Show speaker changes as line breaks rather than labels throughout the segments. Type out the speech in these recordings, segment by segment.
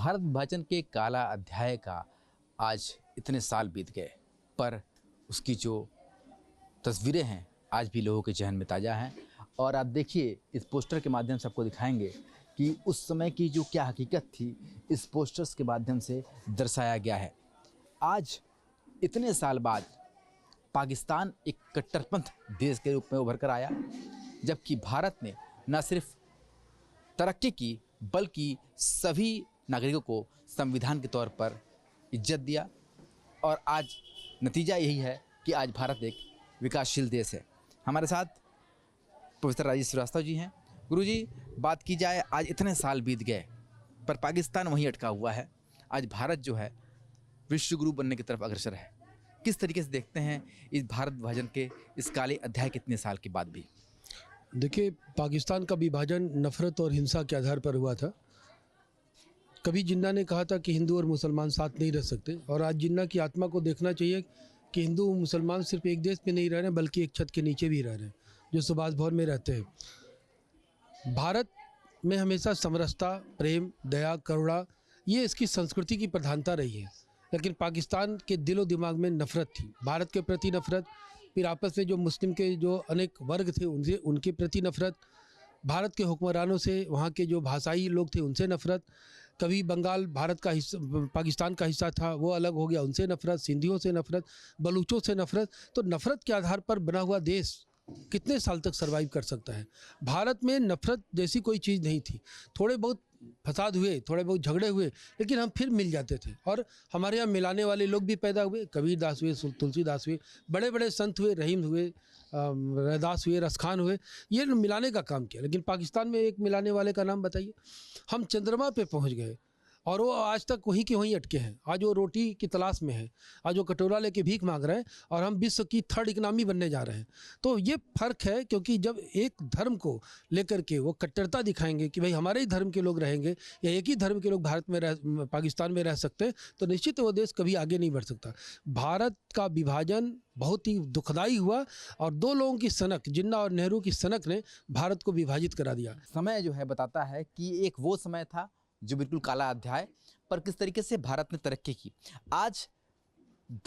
भारत विभाजन के काला अध्याय का आज इतने साल बीत गए, पर उसकी जो तस्वीरें हैं आज भी लोगों के जहन में ताज़ा हैं। और आप देखिए, इस पोस्टर के माध्यम से आपको दिखाएंगे कि उस समय की जो क्या हकीकत थी, इस पोस्टर्स के माध्यम से दर्शाया गया है। आज इतने साल बाद पाकिस्तान एक कट्टरपंथ देश के रूप में उभर कर आया, जबकि भारत ने न सिर्फ तरक्की की बल्कि सभी नागरिकों को संविधान के तौर पर इज्जत दिया। और आज नतीजा यही है कि आज भारत एक विकासशील देश है। हमारे साथ प्रोफेसर राजेश श्रीवास्तव जी हैं। गुरुजी, बात की जाए, आज इतने साल बीत गए पर पाकिस्तान वहीं अटका हुआ है। आज भारत जो है विश्व गुरु बनने की तरफ अग्रसर है। किस तरीके से देखते हैं इस भारत विभाजन के इस काले अध्याय के इतने साल के बाद भी?
देखिए, पाकिस्तान का विभाजन नफ़रत और हिंसा के आधार पर हुआ था। कभी जिन्ना ने कहा था कि हिंदू और मुसलमान साथ नहीं रह सकते, और आज जिन्ना की आत्मा को देखना चाहिए कि हिंदू और मुसलमान सिर्फ एक देश में नहीं रह रहे हैं बल्कि एक छत के नीचे भी रह रहे हैं, जो सुभाष भवन में रहते हैं। भारत में हमेशा समरसता, प्रेम, दया, करुणा, ये इसकी संस्कृति की प्रधानता रही है। लेकिन पाकिस्तान के दिलो दिमाग में नफ़रत थी, भारत के प्रति नफ़रत, फिर आपस में जो मुस्लिम के जो अनेक वर्ग थे उनके प्रति नफ़रत, भारत के हुक्मरानों से, वहाँ के जो भाषाई लोग थे उनसे नफ़रत। कभी बंगाल भारत का हिस्सा, पाकिस्तान का हिस्सा था, वो अलग हो गया, उनसे नफ़रत, सिंधियों से नफ़रत, बलूचों से नफ़रत। तो नफ़रत के आधार पर बना हुआ देश कितने साल तक सर्वाइव कर सकता है? भारत में नफ़रत जैसी कोई चीज़ नहीं थी। थोड़े बहुत फसाद हुए, थोड़े बहुत झगड़े हुए, लेकिन हम फिर मिल जाते थे। और हमारे यहाँ मिलाने वाले लोग भी पैदा हुए। कबीर दास हुए, तुलसीदास हुए, बड़े बड़े संत हुए, रहीम हुए, रैदास हुए, रसखान हुए। ये मिलाने का काम किया। लेकिन पाकिस्तान में एक मिलाने वाले का नाम बताइए। हम चंद्रमा पे पहुँच गए और वो आज तक वहीं के वहीं अटके हैं। आज वो रोटी की तलाश में है, आज वो कटोरा लेके भीख मांग रहे हैं, और हम विश्व की थर्ड इकनॉमी बनने जा रहे हैं। तो ये फ़र्क है, क्योंकि जब एक धर्म को लेकर के वो कट्टरता दिखाएंगे कि भाई हमारे ही धर्म के लोग रहेंगे या एक ही धर्म के लोग पाकिस्तान में रह सकते हैं, तो निश्चित वो देश कभी आगे नहीं बढ़ सकता। भारत का विभाजन बहुत ही दुखदाई हुआ, और दो लोगों की सनक, जिन्ना और नेहरू की सनक ने भारत को विभाजित करा दिया।
समय जो है बताता है कि एक वो समय था जो बिल्कुल काला अध्याय, पर किस तरीके से भारत ने तरक्की की। आज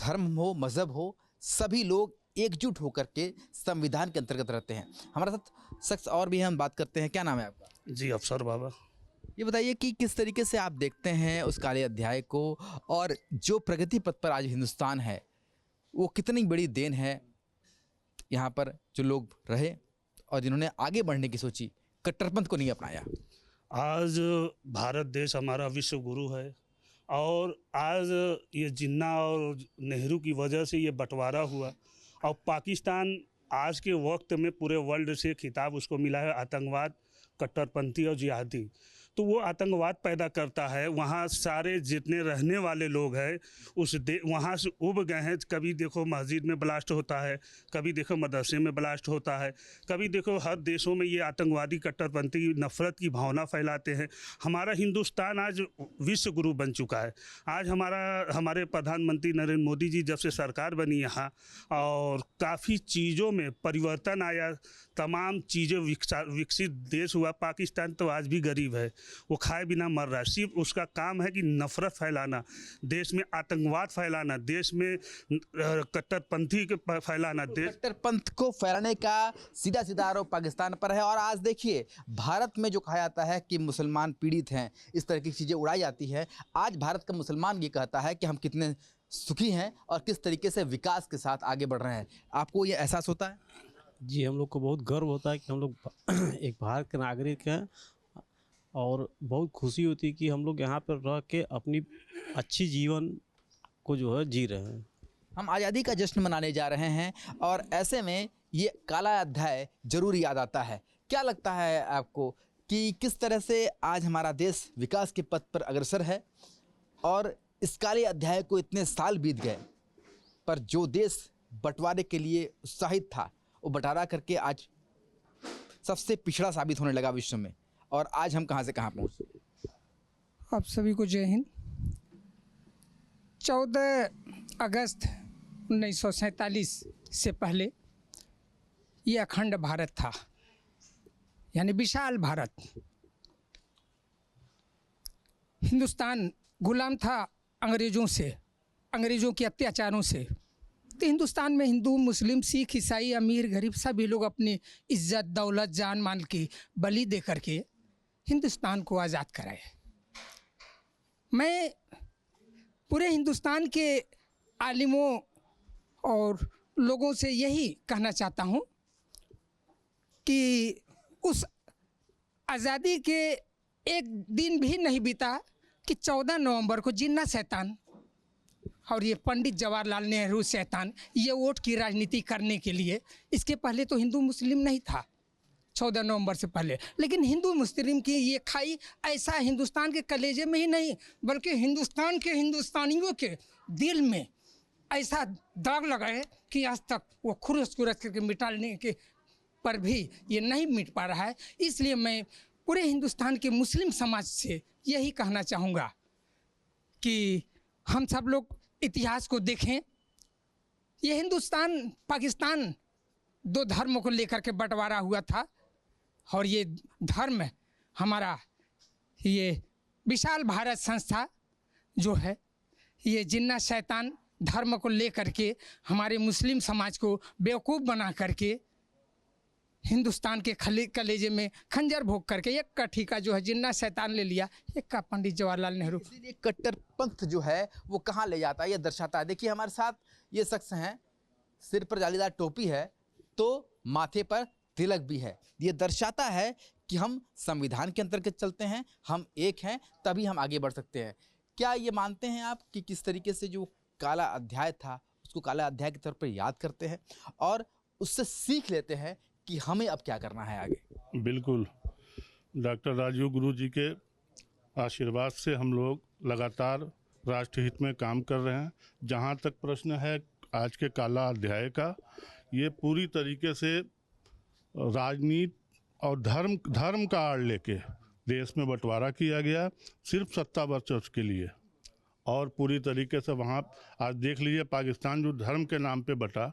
धर्म हो, मज़हब हो, सभी लोग एकजुट होकर के संविधान के अंतर्गत रहते हैं। हमारे साथ शख्स और भी हैं, हम बात करते हैं। क्या नाम है आपका?
जी, अफसर बाबा।
ये बताइए कि किस तरीके से आप देखते हैं उस काले अध्याय को, और जो प्रगति पथ पर आज हिंदुस्तान है वो कितनी बड़ी देन है यहाँ पर जो लोग रहे और जिन्होंने आगे बढ़ने की सोची, कट्टरपंथ को नहीं अपनाया।
आज भारत देश हमारा विश्व गुरु है, और आज ये जिन्ना और नेहरू की वजह से ये बंटवारा हुआ, और पाकिस्तान आज के वक्त में पूरे वर्ल्ड से खिताब उसको मिला है आतंकवाद, कट्टरपंथी और जिहादी। तो वो आतंकवाद पैदा करता है। वहाँ सारे जितने रहने वाले लोग हैं वहाँ से उब गए हैं। कभी देखो मस्जिद में ब्लास्ट होता है, कभी देखो मदरसे में ब्लास्ट होता है, कभी देखो हर देशों में ये आतंकवादी कट्टरपंथी नफ़रत की भावना फैलाते हैं। हमारा हिंदुस्तान आज विश्व गुरु बन चुका है। आज हमारे प्रधानमंत्री नरेंद्र मोदी जी जब से सरकार बनी यहाँ, और काफ़ी चीज़ों में परिवर्तन आया, तमाम चीज़ें विकसित देश हुआ। पाकिस्तान तो आज भी गरीब है, वो खाए बिना मर रहा है। सिर्फ उसका काम है कि नफ़रत फैलाना, देश में आतंकवाद फैलाना, देश में कट्टरपंथी के फैलाना।
कट्टरपंथ को फैलाने का सीधा सीधा आरोप पाकिस्तान पर है। और आज देखिए, भारत में जो कहा जाता है कि मुसलमान पीड़ित हैं, इस तरह की चीज़ें उड़ाई जाती है। आज भारत का मुसलमान ये कहता है कि हम कितने सुखी हैं और किस तरीके से विकास के साथ आगे बढ़ रहे हैं। आपको ये एहसास होता है?
जी, हम लोग को बहुत गर्व होता है कि हम लोग एक भारत के नागरिक हैं, और बहुत खुशी होती है कि हम लोग यहाँ पर रह के अपनी अच्छी जीवन को जो है जी रहे हैं।
हम आज़ादी का जश्न मनाने जा रहे हैं, और ऐसे में ये काला अध्याय जरूर याद आता है। क्या लगता है आपको कि किस तरह से आज हमारा देश विकास के पथ पर अग्रसर है, और इस काले अध्याय को इतने साल बीत गए पर जो देश बंटवारे के लिए उत्साहित था वो बंटारा करके आज सबसे पिछड़ा साबित होने लगा विश्व में, और आज हम कहाँ से कहाँ पहुँच।
आप सभी को जय हिंद। 14 अगस्त 1947 से पहले ये अखंड भारत था, यानी विशाल भारत। हिंदुस्तान गुलाम था अंग्रेज़ों से, अंग्रेज़ों के अत्याचारों से। तो हिंदुस्तान में हिंदू, मुस्लिम, सिख, ईसाई, अमीर, गरीब सभी लोग अपनी इज्जत, दौलत, जान माल की बलि दे करके हिंदुस्तान को आज़ाद कराए। मैं पूरे हिंदुस्तान के आलिमों और लोगों से यही कहना चाहता हूँ कि उस आज़ादी के एक दिन भी नहीं बीता कि 14 नवंबर को जिन्ना शैतान और ये पंडित जवाहरलाल नेहरू शैतान ये वोट की राजनीति करने के लिए, इसके पहले तो हिंदू मुस्लिम नहीं था 14 नवंबर से पहले, लेकिन हिंदू मुस्लिम की ये खाई ऐसा हिंदुस्तान के कलेजे में ही नहीं बल्कि हिंदुस्तान के हिंदुस्तानियों के दिल में ऐसा दाग लगा है कि आज तक वो खुरस करके मिटाने के पर भी ये नहीं मिट पा रहा है। इसलिए मैं पूरे हिंदुस्तान के मुस्लिम समाज से यही कहना चाहूँगा कि हम सब लोग इतिहास को देखें। ये हिंदुस्तान पाकिस्तान 2 धर्मों को लेकर के बंटवारा हुआ था और ये धर्म हमारा ये विशाल भारत संस्था जो है ये जिन्ना शैतान धर्म को लेकर के हमारे मुस्लिम समाज को बेवकूफ़ बना करके हिंदुस्तान के कलेजे में खंजर भोग करके एक का ठीका जो है जिन्ना शैतान ले लिया, एक का पंडित जवाहरलाल नेहरू।
इसीलिए कट्टरपंथ जो है वो कहाँ ले जाता है, ये दर्शाता है। देखिए हमारे साथ ये शख्स हैं, सिर पर जालीदार टोपी है तो माथे पर तिलक भी है। ये दर्शाता है कि हम संविधान के अंतर्गत चलते हैं, हम एक हैं, तभी हम आगे बढ़ सकते हैं। क्या ये मानते हैं आप कि किस तरीके से जो काला अध्याय था उसको काला अध्याय के तौर पर याद करते हैं और उससे सीख लेते हैं कि हमें अब क्या करना है आगे?
बिल्कुल, डॉक्टर राजयोग गुरु जी के आशीर्वाद से हम लोग लगातार राष्ट्र हित में काम कर रहे हैं। जहाँ तक प्रश्न है आज के काला अध्याय का, ये पूरी तरीके से राजनीति और धर्म का आड़ लेके देश में बंटवारा किया गया सिर्फ सत्ता वर्चस्व के लिए। और पूरी तरीके से वहाँ आज देख लीजिए पाकिस्तान जो धर्म के नाम पे बटा,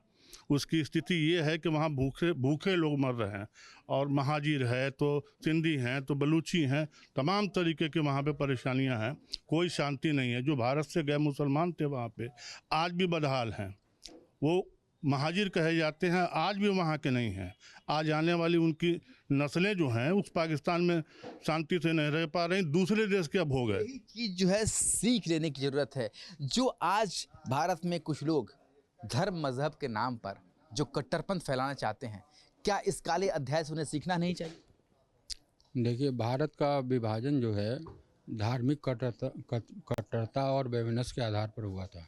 उसकी स्थिति ये है कि वहाँ भूखे लोग मर रहे हैं और महाजिर है तो सिंधी हैं तो बलूची हैं, तमाम तरीके के वहाँ पे परेशानियाँ हैं, कोई शांति नहीं है। जो भारत से गए मुसलमान थे वहाँ पे आज भी बदहाल हैं, वो महाजिर कहे जाते हैं, आज भी वहाँ के नहीं हैं। आज आने वाली उनकी नस्लें जो हैं उस पाकिस्तान में शांति से नहीं रह पा रही, दूसरे देश के अब हो गए।
यही चीज़ जो है सीख लेने की ज़रूरत है। जो आज भारत में कुछ लोग धर्म मजहब के नाम पर जो कट्टरपंथ फैलाना चाहते हैं, क्या इस काले अध्याय से उन्हें सीखना नहीं चाहिए?
देखिए, भारत का विभाजन जो है धार्मिक कट्टरता और वेमनस के आधार पर हुआ था।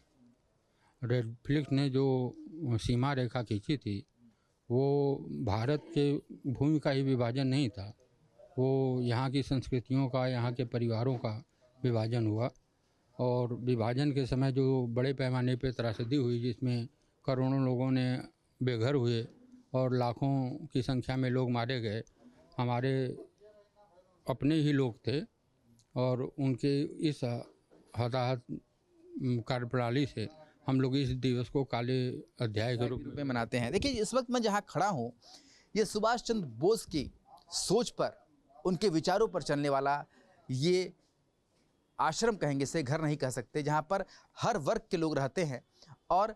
रेड फ्लिक्स ने जो सीमा रेखा खींची थी वो भारत के भूमि का ही विभाजन नहीं था, वो यहाँ की संस्कृतियों का, यहाँ के परिवारों का विभाजन हुआ। और विभाजन के समय जो बड़े पैमाने पे त्रासदी हुई, जिसमें करोड़ों लोगों ने बेघर हुए और लाखों की संख्या में लोग मारे गए, हमारे अपने ही लोग थे और उनके इस हताहत कार्यप्रणाली से हम लोग इस दिवस को काले अध्याय के रूप
में मनाते हैं। देखिए इस वक्त मैं जहाँ खड़ा हूँ ये सुभाष चंद्र बोस की सोच पर, उनके विचारों पर चलने वाला ये आश्रम कहेंगे, से घर नहीं कह सकते, जहाँ पर हर वर्ग के लोग रहते हैं और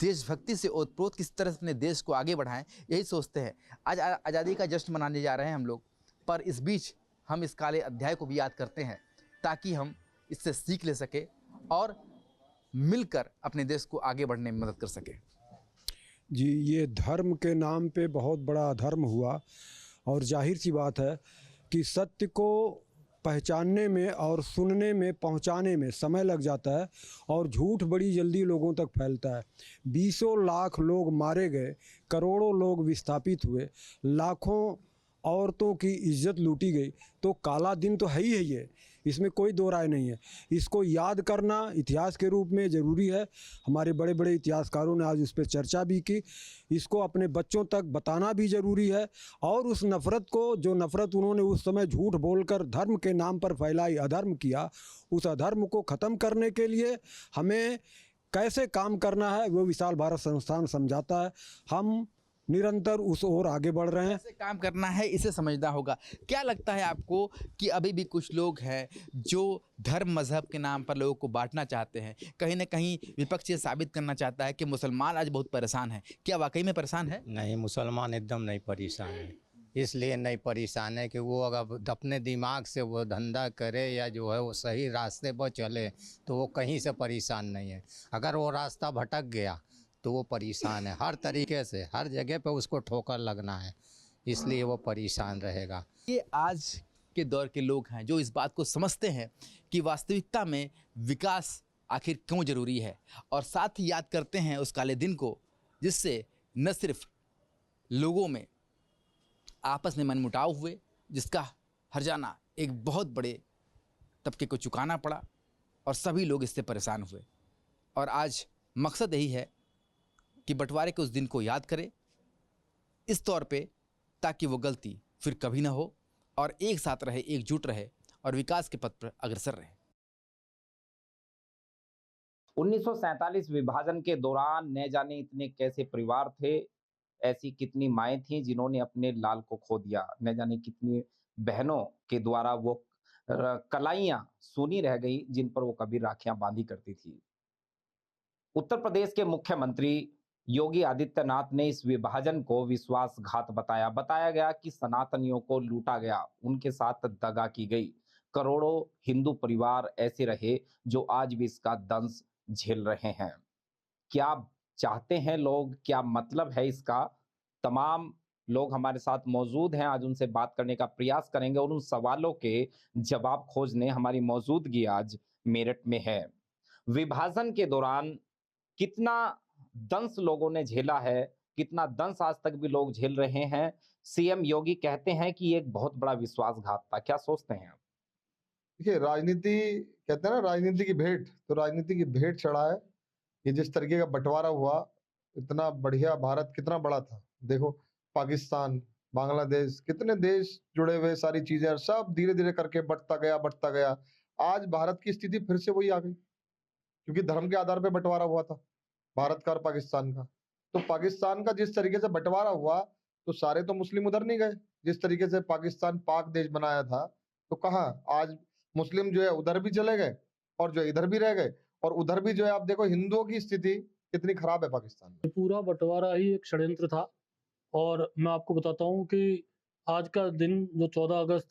देशभक्ति से ओतप्रोत किस तरह से अपने देश को आगे बढ़ाएं यही सोचते हैं। आज आज़ादी का जश्न मनाने जा रहे हैं हम लोग, पर इस बीच हम इस काले अध्याय को भी याद करते हैं ताकि हम इससे सीख ले सके और मिलकर अपने देश को आगे बढ़ने में मदद कर सके।
जी, ये धर्म के नाम पे बहुत बड़ा अधर्म हुआ और जाहिर सी बात है कि सत्य को पहचानने में और सुनने में, पहुंचाने में समय लग जाता है और झूठ बड़ी जल्दी लोगों तक फैलता है। 20 लाख लोग मारे गए, करोड़ों लोग विस्थापित हुए, लाखों औरतों की इज्जत लूटी गई, तो काला दिन तो है ही है ये, इसमें कोई दो राय नहीं है। इसको याद करना इतिहास के रूप में ज़रूरी है। हमारे बड़े बड़े इतिहासकारों ने आज उस पर चर्चा भी की। इसको अपने बच्चों तक बताना भी ज़रूरी है और उस नफ़रत को, जो नफ़रत उन्होंने उस समय झूठ बोलकर धर्म के नाम पर फैलाई, अधर्म किया, उस अधर्म को ख़त्म करने के लिए हमें कैसे काम करना है वो विशाल भारत संस्थान समझाता है। हम निरंतर उस ओर आगे बढ़ रहे हैं।
कैसे काम करना है इसे समझना होगा। क्या लगता है आपको कि अभी भी कुछ लोग हैं जो धर्म मजहब के नाम पर लोगों को बांटना चाहते हैं, कहीं ना कहीं विपक्ष ये साबित करना चाहता है कि मुसलमान आज बहुत परेशान है, क्या वाकई में परेशान है?
नहीं, मुसलमान एकदम नहीं परेशान है। इसलिए नहीं परेशान है कि वो अगर अपने दिमाग से वो धंधा करे या जो है वो सही रास्ते पर चले तो वो कहीं से परेशान नहीं है। अगर वो रास्ता भटक गया तो वो परेशान है, हर तरीके से हर जगह पे उसको ठोकर लगना है, इसलिए वो परेशान रहेगा।
ये आज के दौर के लोग हैं जो इस बात को समझते हैं कि वास्तविकता में विकास आखिर क्यों ज़रूरी है, और साथ ही याद करते हैं उस काले दिन को जिससे न सिर्फ लोगों में आपस में मनमुटाव हुए, जिसका हर्जाना एक बहुत बड़े तबके को चुकाना पड़ा और सभी लोग इससे परेशान हुए। और आज मकसद यही है कि बंटवारे के उस दिन को याद करें इस तौर पे, ताकि वो गलती फिर कभी ना हो और एक साथ रहे, एकजुट रहे और विकास के पथ पर अग्रसर रहे।
1947 विभाजन के दौरान न जाने इतने कैसे परिवार थे, ऐसी कितनी माएँ थीं जिन्होंने अपने लाल को खो दिया, न जाने कितनी बहनों के द्वारा वो कलाइयाँ सूनी रह गई जिन पर वो कभी राखियां बांधी करती थी। उत्तर प्रदेश के मुख्यमंत्री योगी आदित्यनाथ ने इस विभाजन को विश्वासघात बताया गया कि सनातनियों को लूटा गया, उनके साथ दगा की गई। करोड़ों हिंदू परिवार ऐसे रहे जो आज भी इसका दंश झेल रहे हैं। क्या चाहते हैं लोग, क्या मतलब है इसका? तमाम लोग हमारे साथ मौजूद हैं, आज उनसे बात करने का प्रयास करेंगे और उन सवालों के जवाब खोजने हमारी मौजूदगी आज मेरठ में है। विभाजन के दौरान कितना दंश लोगों ने झेला है, कितना दंश आज तक भी लोग झेल रहे हैं। सीएम योगी कहते हैं कि ये एक बहुत बड़ा विश्वासघात था। क्या सोचते हैं आप?
देखिए, राजनीति कहते हैं ना, राजनीति की भेंट, तो राजनीति की भेंट चढ़ा है। ये जिस तरीके का बंटवारा हुआ, इतना बढ़िया, भारत कितना बड़ा था। देखो, पाकिस्तान, बांग्लादेश, कितने देश जुड़े हुए, सारी चीजें सब धीरे धीरे करके बढ़ता गया। आज भारत की स्थिति फिर से वही आ गई, क्योंकि धर्म के आधार पर बंटवारा हुआ था भारत का और पाकिस्तान का। तो पाकिस्तान का जिस तरीके से बंटवारा हुआ, तो सारे तो मुस्लिम उधर नहीं गए। जिस तरीके से पाकिस्तान पाक देश बनाया था, तो कहाँ आज मुस्लिम जो है उधर भी चले गए और जो इधर भी रह गए, और उधर भी जो है आप देखो हिंदुओं की स्थिति कितनी खराब है पाकिस्तान में।
पूरा बंटवारा ही एक षड्यंत्र था। और मैं आपको बताता हूँ कि आज का दिन जो 14 अगस्त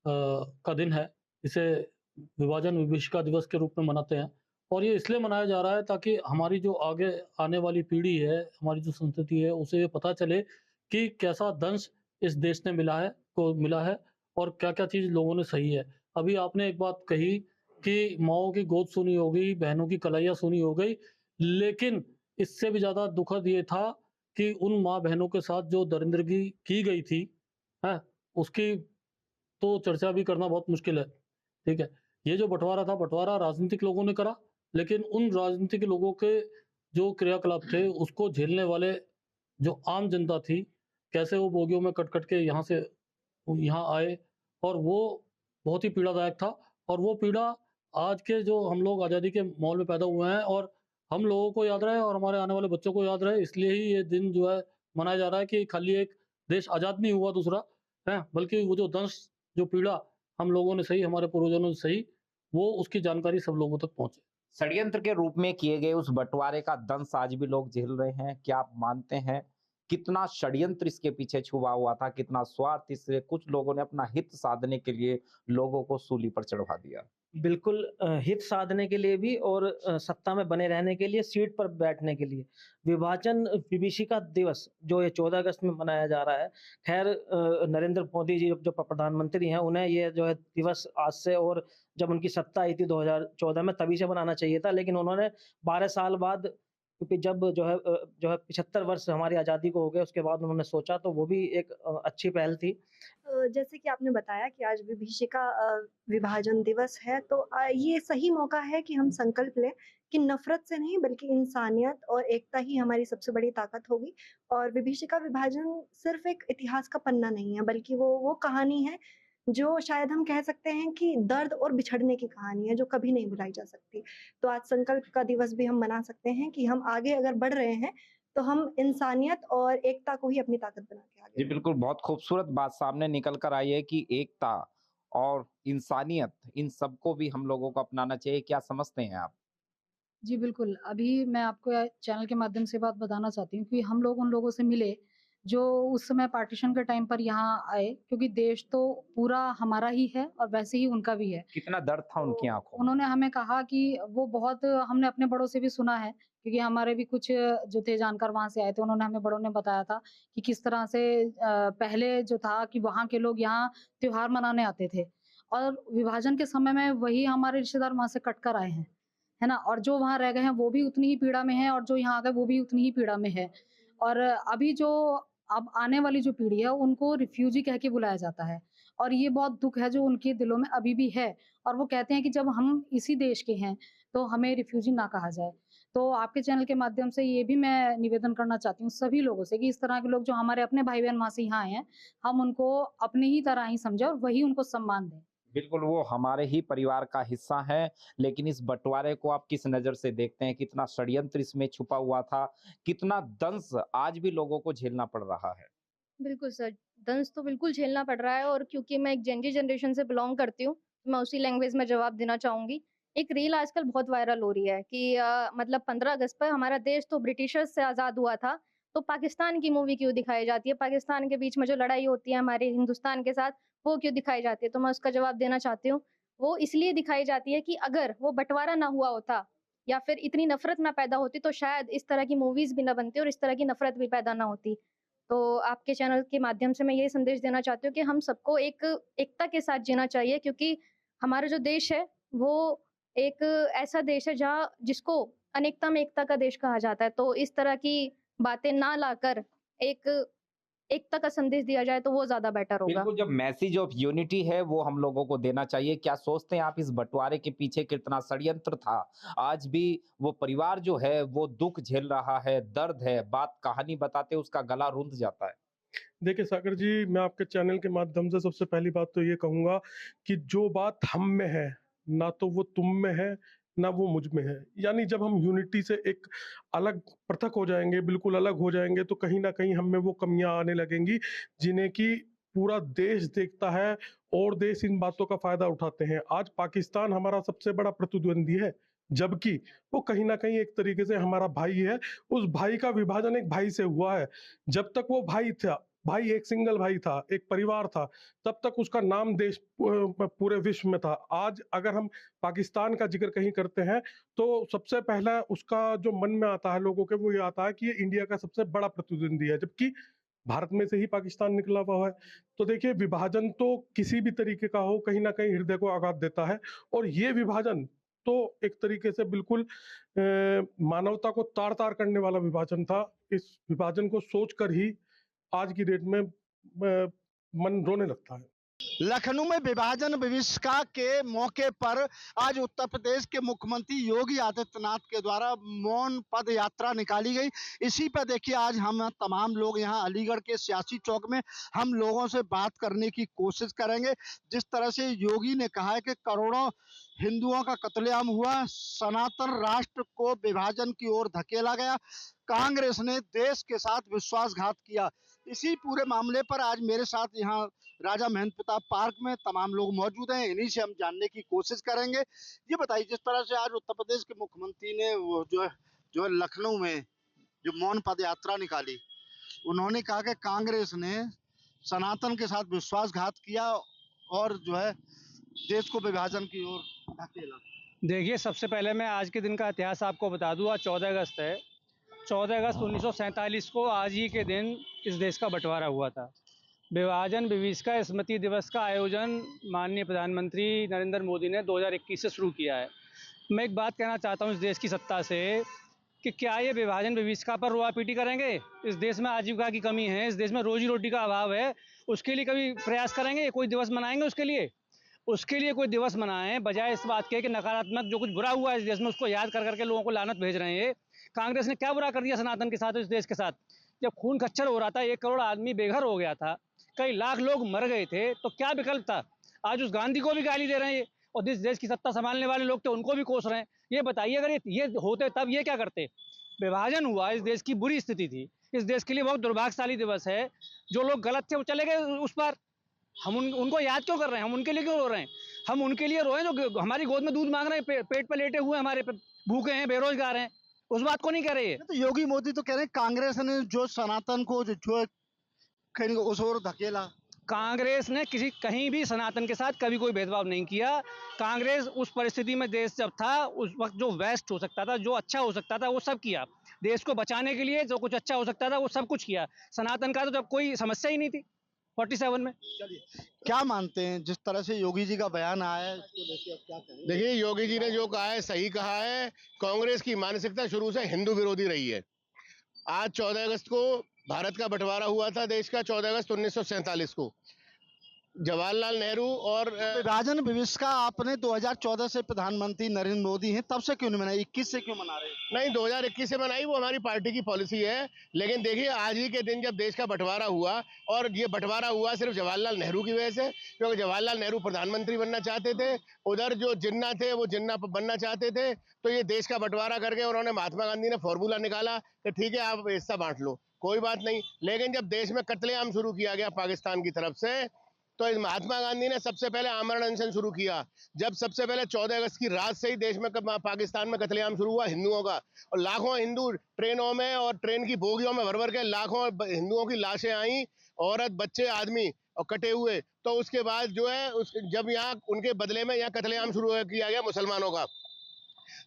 का दिन है, इसे विभाजन विभीषिका दिवस के रूप में मनाते हैं। और ये इसलिए मनाया जा रहा है ताकि हमारी जो आगे आने वाली पीढ़ी है, हमारी जो संस्कृति है, उसे ये पता चले कि कैसा दंश इस देश ने मिला है और क्या-क्या चीज़ लोगों ने सही है। अभी आपने एक बात कही कि माँओं की गोद सूनी हो गई, बहनों की कलाइयाँ सूनी हो गई, लेकिन इससे भी ज़्यादा दुखद ये था कि उन माँ-बहनों के साथ जो दरिंदगी की गई थी, हैं? उसकी तो चर्चा भी करना बहुत मुश्किल है, ठीक है? ये जो बँटवारा था, बँटवारा राजनीतिक लोगों ने करा, लेकिन उन राजनीतिक लोगों के जो क्रियाकलाप थे, उसको झेलने वाले जो आम जनता थी, कैसे वो बोगियों में कट-कट के यहाँ से यहाँ आए, और वो बहुत ही पीड़ादायक था। और वो पीड़ा आज के जो हम लोग आज़ादी के माहौल में पैदा हुए हैं, और हम लोगों को याद रहे और हमारे आने वाले बच्चों को याद रहे, इसलिए ही ये दिन जो है मनाया जा रहा है कि खाली एक देश आज़ाद नहीं हुआ दूसरा, हैं? बल्कि वो जो दंश, जो पीड़ा हम लोगों ने सही, हमारे पूर्वजों ने सही, वो उसकी जानकारी सब लोगों तक पहुँचे।
षड्यंत्र के रूप में किए गए उस बंटवारे का दंश आज भी लोग झेल रहे हैं। क्या आप मानते हैं कितना षड्यंत्र इसके पीछे छुपा हुआ था, कितना स्वार्थ इससे कुछ लोगों ने अपना हित साधने के लिए लोगों को सूली पर चढ़वा दिया?
बिल्कुल, हित साधने के लिए भी और सत्ता में बने रहने के लिए, सीट पर बैठने के लिए। विभाजन विभीषिका दिवस जो ये 14 अगस्त में मनाया जा रहा है, खैर नरेंद्र मोदी जी जो प्रधानमंत्री हैं, उन्हें ये जो है दिवस आज से, और जब उनकी सत्ता आई थी 2014 में, तभी से मनाना चाहिए था। लेकिन उन्होंने 12 साल बाद, क्योंकि जब जो है 75 वर्ष हमारी आज़ादी को हो गए, उसके बाद उन्होंने सोचा, तो वो भी एक अच्छी पहल थी।
जैसे कि आपने बताया कि आज विभीषिका विभाजन दिवस है, तो ये सही मौका है कि हम संकल्प लें कि नफरत से नहीं, बल्कि इंसानियत और एकता ही हमारी सबसे बड़ी ताकत होगी। और विभीषिका विभाजन सिर्फ एक इतिहास का पन्ना नहीं है, बल्कि वो कहानी है जो शायद हम कह सकते हैं कि दर्द और बिछड़ने की कहानी है, जो कभी नहीं भुलाई जा सकती। तो आज संकल्प का दिवस भी हम मना सकते हैं कि हम आगे अगर बढ़ रहे हैं, तो हम इंसानियत और एकता को ही अपनी ताकत बना के आगे
जी बिल्कुल, बहुत खूबसूरत बात सामने निकल कर आई है कि एकता और इंसानियत इन सबको भी हम लोगों को अपनाना चाहिए। क्या समझते हैं आप?
जी, बिल्कुल। अभी मैं आपको चैनल के माध्यम से बात बताना चाहती हूँ कि हम लोग उन लोगों से मिले, जो उस समय पार्टीशन के टाइम पर यहाँ आए, क्योंकि देश तो पूरा हमारा ही है और वैसे ही उनका भी है।
कितना दर्द था उनकी
तो
आँखों में?
उन्होंने हमें कहा कि वो बहुत हमने अपने बड़ों से भी सुना है, क्योंकि हमारे भी कुछ जो थे जानकार वहाँ से आए थे, उन्होंने हमें बड़ों ने बताया था कि किस तरह से पहले जो था कि वहाँ के लोग यहाँ त्योहार मनाने आते थे और विभाजन के समय में वही हमारे रिश्तेदार वहाँ से कट कर आए हैं। है ना? और जो वहाँ रह गए हैं वो भी उतनी ही पीड़ा में हैं और जो यहाँ आ गए वो भी उतनी ही पीड़ा में है। और अभी जो अब आने वाली जो पीढ़ी है उनको रिफ्यूजी कह के बुलाया जाता है और ये बहुत दुःख है जो उनके दिलों में अभी भी है और वो कहते हैं कि जब हम इसी देश के हैं तो हमें रिफ्यूजी ना कहा जाए। तो आपके चैनल के माध्यम से ये भी मैं निवेदन करना चाहती हूँ सभी लोगों से कि इस तरह के लोग जो हमारे अपने भाई-बहन वहाँ से यहाँ आए हैं, हम उनको अपने ही तरह ही समझें और वही उनको सम्मान दें।
बिल्कुल, वो हमारे ही परिवार का हिस्सा हैं, लेकिन इस बँटवारे को आप किस नज़र से देखते हैं? कितना षड्यंत्र इसमें छुपा हुआ था? कितना दंश आज भी लोगों को झेलना पड़ रहा है?
बिल्कुल सर, दंश तो बिल्कुल झेलना पड़ रहा है और क्योंकि मैं एक जेन ज़ी जनरेशन से बिलॉन्ग करती हूँ, तो मैं उसी लैंग्वेज में जवाब देना चाहूँगी। एक रील आजकल बहुत वायरल हो रही है कि मतलब 15 अगस्त पर हमारा देश तो ब्रिटिशर्स से आज़ाद हुआ था, तो पाकिस्तान की मूवी क्यों दिखाई जाती है? पाकिस्तान के बीच में जो लड़ाई होती है हमारे हिंदुस्तान के साथ, वो क्यों दिखाई जाती है? तो मैं उसका जवाब देना चाहती हूँ, वो इसलिए दिखाई जाती है कि अगर वो बँटवारा ना हुआ होता या फिर इतनी नफ़रत ना पैदा होती, तो शायद इस तरह की मूवीज़ भी ना बनती और इस तरह की नफ़रत भी पैदा ना होती। तो आपके चैनल के माध्यम से मैं ये संदेश देना चाहती हूँ कि हम सबको एक एकता के साथ जीना चाहिए क्योंकि हमारा जो देश है वो एक ऐसा देश है जहाँ जिसको अनेकता में एकता का देश कहा जाता है। तो इस तरह की बातें ना लाकर एक एकता का संदेश दिया जाए तो वो ज़्यादा बेटर होगा।
बिल्कुल, जब मैसेज ऑफ यूनिटी है वो हम लोगों को देना चाहिए। क्या सोचते हैं आप इस बँटवारे के पीछे कितना षड्यंत्र था? आज भी वो परिवार जो है वो दुःख झेल रहा है, दर्द है, बात कहानी बताते उसका गला रुंध जाता है।
देखिए सागर जी, मैं आपके चैनल के माध्यम से सबसे पहली बात तो ये कहूँगा कि जो बात हम में है, ना तो वो तुम में है, ना वो मुझ में है। यानी जब हम यूनिटी से एक अलग पृथक हो जाएँगे, बिल्कुल अलग हो जाएँगे, तो कहीं न कहीं हम में वो कमियाँ आने लगेंगी, जिन्हें कि पूरा देश देखता है और देश इन बातों का फ़ायदा उठाते हैं। आज पाकिस्तान हमारा सबसे बड़ा प्रतिद्वंदी है, जबकि वो कहीं न कहीं एक तरीके से हमारा भाई है। उस भाई का विभाजन एक भाई से हुआ है। जब तक वो भाई था, भाई एक सिंगल भाई था, एक परिवार था, तब तक उसका नाम देश पूरे विश्व में था। आज अगर हम पाकिस्तान का ज़िक्र कहीं करते हैं, तो सबसे पहला उसका जो मन में आता है लोगों के, वो ये आता है कि ये इंडिया का सबसे बड़ा प्रतिद्वंदी है, जबकि भारत में से ही पाकिस्तान निकला हुआ है। तो देखिए, विभाजन तो किसी भी तरीके का हो, कहीं न कहीं हृदय को आघात देता है और ये विभाजन तो एक तरीके से बिल्कुल मानवता को तार-तार करने वाला विभाजन था। इस विभाजन को सोचकर ही आज की डेट में मन रोने लगता है।
लखनऊ में विभाजन विभीषिका के मौके पर आज उत्तर प्रदेश के मुख्यमंत्री योगी आदित्यनाथ के द्वारा मौन पद यात्रा निकाली गई। इसी पर देखिए आज हम तमाम लोग यहाँ अलीगढ़ के सियासी चौक में हम लोगों से बात करने की कोशिश करेंगे। जिस तरह से योगी ने कहा है कि करोड़ों हिंदुओं का कत्लेआम हुआ, सनातन राष्ट्र को विभाजन की ओर धकेला गया, कांग्रेस ने देश के साथ विश्वासघात किया। इसी पूरे मामले पर आज मेरे साथ यहाँ राजा महेंद्र प्रताप पार्क में तमाम लोग मौजूद हैं, इन्हीं से हम जानने की कोशिश करेंगे। ये बताइए, जिस तरह से आज उत्तर प्रदेश के मुख्यमंत्री ने वो जो है लखनऊ में जो मौन पद यात्रा निकाली, उन्होंने कहा कि कांग्रेस ने सनातन के साथ विश्वासघात किया और जो है देश को विभाजन की ओर धकेला।
देखिए, सबसे पहले मैं आज के दिन का इतिहास आपको बता दूँ। आज 14 अगस्त है। 14 अगस्त 1947 को आज ही के दिन इस देश का बंटवारा हुआ था। विभाजन विभीषिका स्मृति दिवस का आयोजन माननीय प्रधानमंत्री नरेंद्र मोदी ने 2021 से शुरू किया है। मैं एक बात कहना चाहता हूँ इस देश की सत्ता से कि क्या ये विभाजन विभीषिका पर रोआ-पीटी करेंगे? इस देश में आजीविका की कमी है, इस देश में रोजी-रोटी का अभाव है, उसके लिए कभी प्रयास करेंगे? कोई दिवस मनाएंगे उसके लिए? उसके लिए कोई दिवस मनाएं, बजाय इस बात के कि नकारात्मक जो कुछ बुरा हुआ है इस देश में उसको याद कर करके लोगों को लानत भेज रहे हैं। कांग्रेस ने क्या बुरा कर दिया सनातन के साथ, इस देश के साथ? जब खून खच्चर हो रहा था, 1 करोड़ आदमी बेघर हो गया था, कई लाख लोग मर गए थे, तो क्या विकल्प था? आज उस गांधी को भी गाली दे रहे हैं और जिस देश की सत्ता संभालने वाले लोग थे उनको भी कोस रहे हैं। ये बताइए, अगर ये होते तब ये क्या करते? विभाजन हुआ, इस देश की बुरी स्थिति थी, इस देश के लिए बहुत दुर्भाग्यशाली दिवस है। जो लोग गलत थे वो चले गए उस पर, हम उनको याद क्यों कर रहे हैं, हम उनके लिए क्यों रो रहे हैं? हम उनके लिए रोए जो हमारी गोद में दूध मांग रहे हैं, पेट पे लेटे हुए हमारे भूखे हैं, बेरोजगार हैं, उस बात को नहीं कर रहे हैं।
तो योगी मोदी तो कह रहे हैं कांग्रेस ने जो सनातन को जो कहीं उस ओर धकेला।
कांग्रेस ने कहीं भी सनातन के साथ कभी कोई भेदभाव नहीं किया। कांग्रेस उस परिस्थिति में देश जब था, उस वक्त जो बेस्ट हो सकता था, जो अच्छा हो सकता था, वो सब किया। देश को बचाने के लिए जो कुछ अच्छा हो सकता था वो सब कुछ किया। सनातन का तो जब कोई समस्या ही नहीं थी 47 में।
चलिए, क्या मानते हैं जिस तरह से योगी जी का बयान आया है, इसको लेके आप क्या कहेंगे?
देखिए, योगी जी ने जो कहा है सही कहा है। कांग्रेस की मानसिकता शुरू से हिंदू विरोधी रही है। आज 14 अगस्त को भारत का बंटवारा हुआ था, देश का 14 अगस्त 1947 को। जवाहरलाल नेहरू और
विभाजन विभीषिका आपने 2014 से प्रधानमंत्री नरेंद्र मोदी हैं, तब से क्यों नहीं मनाई, 21 से क्यों मना रहे हैं?
नहीं, 2021 से मनाई, वो हमारी पार्टी की पॉलिसी है। लेकिन देखिए, आज ही के दिन जब देश का बंटवारा हुआ, और ये बंटवारा हुआ सिर्फ जवाहरलाल नेहरू की वजह से, क्योंकि जवाहरलाल नेहरू प्रधानमंत्री बनना चाहते थे, उधर जो जिन्ना थे वो जिन्ना बनना चाहते थे। तो ये देश का बंटवारा करके उन्होंने, महात्मा गांधी ने फॉर्मूला निकाला कि ठीक है आप हिस्सा बांट लो, कोई बात नहीं। लेकिन जब देश में कत्लेआम शुरू किया गया पाकिस्तान की तरफ से, तो इस महात्मा गांधी ने सबसे पहले आमरण अनशन शुरू किया। जब सबसे पहले 14 अगस्त की रात से ही देश में पाकिस्तान में कत्लेआम शुरू हुआ हिंदुओं का, और लाखों हिंदू ट्रेनों में और ट्रेन की बोगियों में भर भर के लाखों हिंदुओं की लाशें आई, औरत, बच्चे, आदमी, और कटे हुए। तो उसके बाद जो है जब यहाँ उनके बदले में यहाँ कत्लेआम शुरू किया गया मुसलमानों का,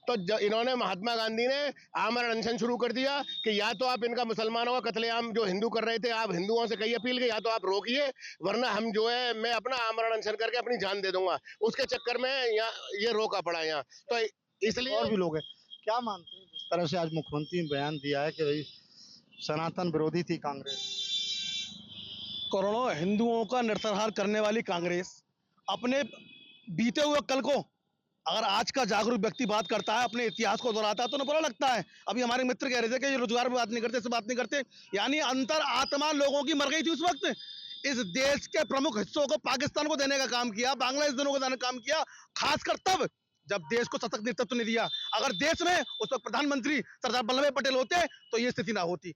तो इन्होंने, महात्मा गांधी ने आमरण अनशन शुरू कर दिया कि या तो आप इनका मुसलमानों का कत्लेआम जो हिंदू कर रहे थे, आप हिंदुओं से कही अपील की, या तो आप रोकिए, वरना हम जो है मैं अपना आमरण अनशन करके अपनी जान दे दूंगा। उसके चक्कर में यहाँ ये रोका पड़ा यहाँ। तो इसलिए
और भी लोग हैं, क्या मानते हैं जिस तरह से आज मुख्यमंत्री ने बयान दिया है कि भाई सनातन विरोधी थी कांग्रेस?
करोड़ों हिंदुओं का नरसंहार करने वाली कांग्रेस अपने बीते हुए कल को, अगर आज का जागरूक व्यक्ति बात करता है, अपने इतिहास को दोहराता है, तो उन्हें बुरा लगता है। अभी हमारे मित्र कह रहे थे कि ये रोजगार में बात नहीं करते, इससे बात नहीं करते, यानी अंतर आत्मा लोगों की मर गई थी उस वक्त। इस देश के प्रमुख हिस्सों को पाकिस्तान को देने का काम किया, बांग्लादेश देने का काम किया, खासकर तब जब देश को सशक्त नेतृत्व नहीं दिया। अगर देश में उस वक्त प्रधानमंत्री सरदार वल्लभ भाई पटेल होते तो ये स्थिति ना होती।